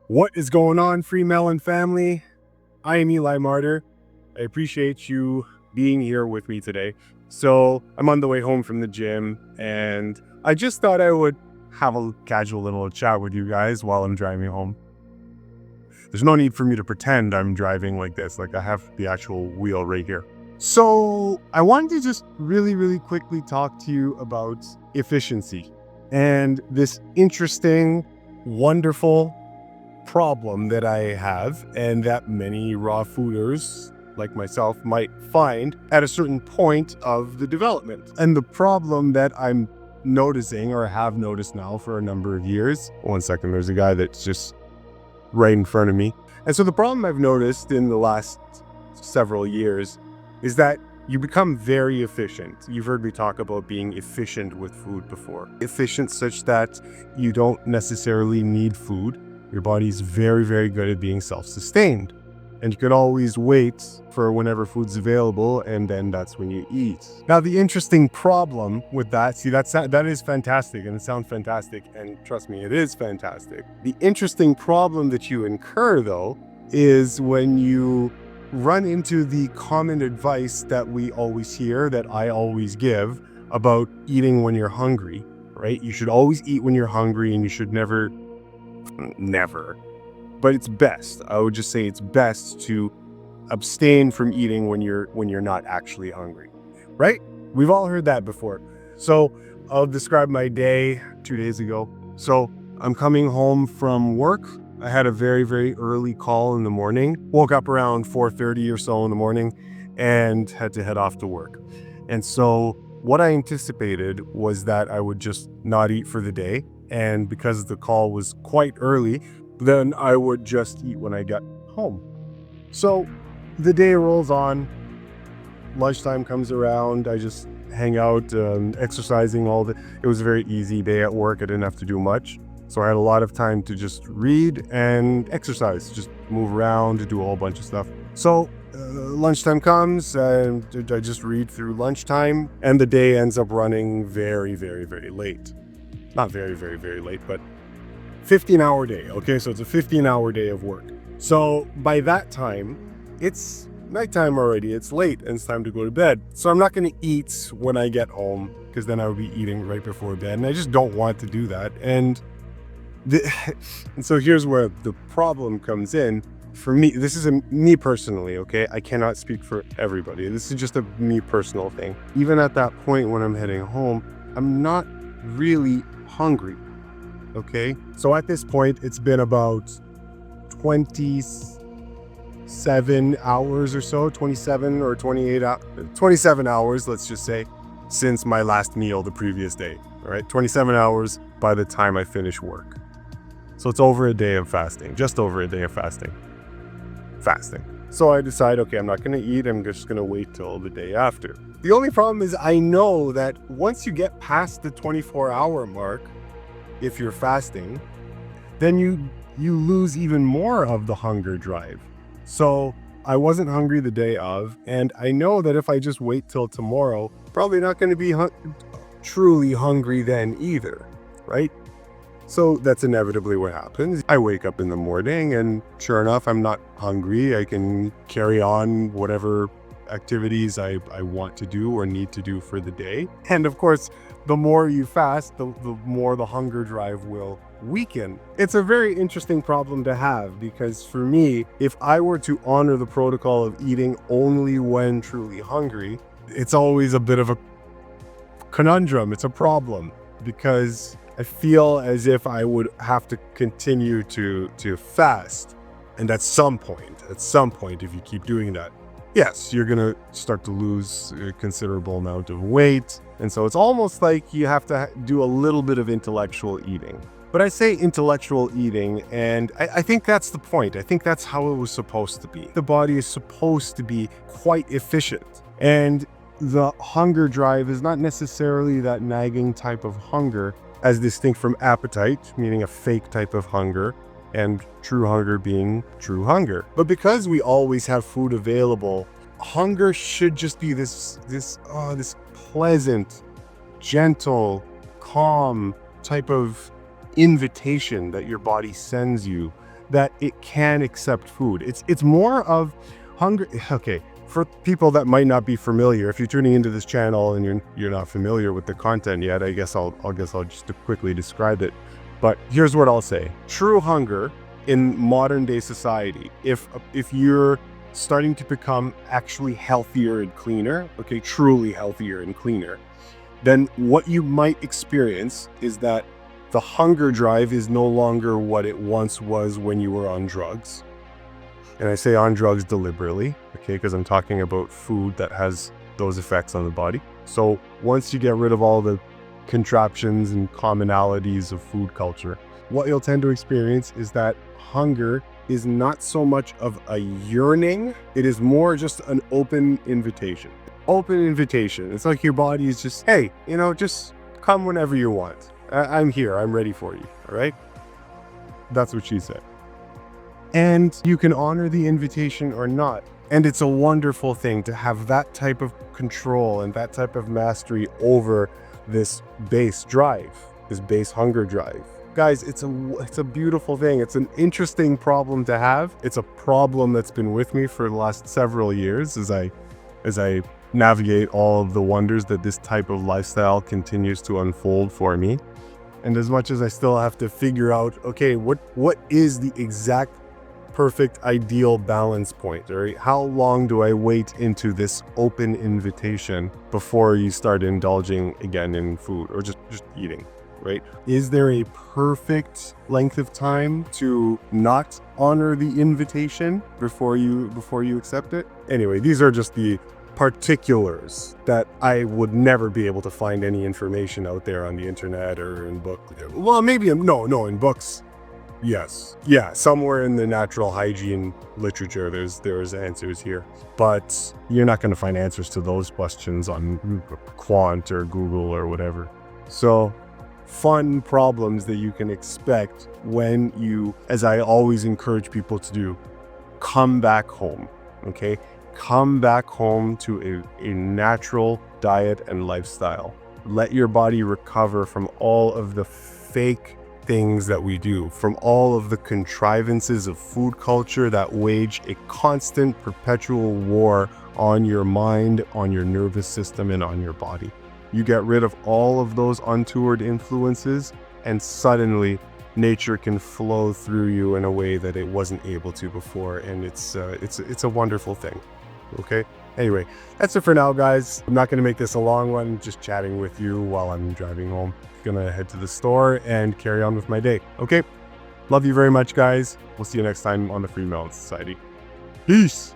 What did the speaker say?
What is going on, FreeMelon family? I am Martyr. I appreciate you being here with me today. So I'm on the way home from the gym, and I just thought I would have a casual little chat with you guys while I'm driving home. There's no need for me to pretend I'm driving like this, like I have the actual wheel right here. So I wanted to just really quickly talk to you about efficiency and this interesting, wonderful problem that I have, and that many raw fooders like myself might find at a certain point of the development. And the problem that I'm noticing, or have noticed now for a number of years. One second, there's a guy that's just right in front of me. And so the problem I've noticed in the last several years is that you become very efficient. You've heard me talk about being efficient with food before. Efficient such that you don't necessarily need food. Your body's very good at being self-sustained. And you could always wait for whenever food's available, and then that's when you eat. Now, the interesting problem with that, that is fantastic, and it sounds fantastic, and trust me, it is fantastic. The interesting problem that you incur, though, is when you run into the common advice that we always hear, that I always give, about eating when you're hungry, right? You should always eat when you're hungry, and you should never, but it's best. I would just say it's best to abstain from eating when you're not actually hungry, right? We've all heard that before. So I'll describe my day 2 days ago. So I'm coming home from work. I had a very early call in the morning. Woke up around 4:30 or so in the morning and had to head off to work. And so what I anticipated was that I would just not eat for the day. And because the call was quite early, then I would just eat when I got home. So the day rolls on, lunchtime comes around, I just hang out, exercising it was a very easy day at work. I didn't have to do much. So I had a lot of time to just read and exercise, just move around, do a whole bunch of stuff. So lunchtime comes, and I just read through lunchtime, and the day ends up running very late. Not very late, but 15-hour day. Okay, so it's a 15-hour day of work. So by that time, it's nighttime already. It's late and it's time to go to bed. So I'm not going to eat when I get home, because then I would be eating right before bed, and I just don't want to do that. And so here's where the problem comes in. For me, this is me personally, okay? I cannot speak for everybody. This is just a me personal thing. Even at that point when I'm heading home, I'm not really hungry, okay? So at this point, it's been about 27 hours or so, 27 or 27 hours, let's just say, since my last meal the previous day, all right? 27 hours by the time I finish work. So it's over a day of fasting, just over a day of fasting. So I decide, okay, I'm not gonna eat, I'm just gonna wait till the day after. The only problem is I know that once you get past the 24-hour mark, if you're fasting, then you lose even more of the hunger drive. So I wasn't hungry the day of, and I know that if I just wait till tomorrow, probably not gonna be truly hungry then either, right? So that's inevitably what happens. I wake up in the morning, and sure enough, I'm not hungry. I can carry on whatever activities I want to do or need to do for the day. And of course, the more you fast, the more the hunger drive will weaken. It's a very interesting problem to have, because for me, if I were to honor the protocol of eating only when truly hungry, it's always a bit of a conundrum. It's a problem, because I feel as if I would have to continue to fast. And at some point, if you keep doing that, yes, you're gonna start to lose a considerable amount of weight. And so it's almost like you have to do a little bit of intellectual eating. But I say intellectual eating, and I think that's the point. I think that's how it was supposed to be. The body is supposed to be quite efficient. And the hunger drive is not necessarily that nagging type of hunger, as distinct from appetite, meaning a fake type of hunger, and true hunger being true hunger. But because we always have food available, hunger should just be this pleasant, gentle, calm type of invitation that your body sends you that it can accept food. It's more of hunger. Okay, for people that might not be familiar, if you're tuning into this channel and you're not familiar with the content yet, I guess I'll just quickly describe it. But here's what I'll say. True hunger in modern day society, if you're starting to become actually healthier and cleaner, okay, truly healthier and cleaner, then what you might experience is that the hunger drive is no longer what it once was when you were on drugs. And I say on drugs deliberately, okay, because I'm talking about food that has those effects on the body. So once you get rid of all the contraptions and commonalities of food culture, what you'll tend to experience is that hunger is not so much of a yearning, it is more just an open invitation. Open invitation. It's like your body is just, hey, just come whenever you want. I'm here, I'm ready for you, all right? That's what she said. And you can honor the invitation or not. And it's a wonderful thing to have that type of control and that type of mastery over this base drive, this base hunger drive. Guys, it's a beautiful thing. It's an interesting problem to have. It's a problem that's been with me for the last several years as I navigate all of the wonders that this type of lifestyle continues to unfold for me. And as much as I still have to figure out, okay, what is the exact perfect ideal balance point, right? How long do I wait into this open invitation before you start indulging again in food or just eating, right? Is there a perfect length of time to not honor the invitation before you accept it? Anyway, these are just the particulars that I would never be able to find any information out there on the internet or in book. Well, maybe no, in books. Yes. Yeah, somewhere in the natural hygiene literature, there's answers here. But you're not going to find answers to those questions on Quant or Google or whatever. So, fun problems that you can expect when you, as I always encourage people to do, come back home, okay? Come back home to a natural diet and lifestyle. Let your body recover from all of the fake things that we do, from all of the contrivances of food culture that wage a constant perpetual war on your mind, on your nervous system, and on your body. You get rid of all of those untoward influences and suddenly nature can flow through you in a way that it wasn't able to before, and it's a wonderful thing. Okay, anyway, that's it for now, guys. I'm not going to make this a long one, just chatting with you while I'm driving home. Gonna head to the store and carry on with my day. Okay, love you very much, guys. We'll see you next time on the FreeMelon Society. Peace.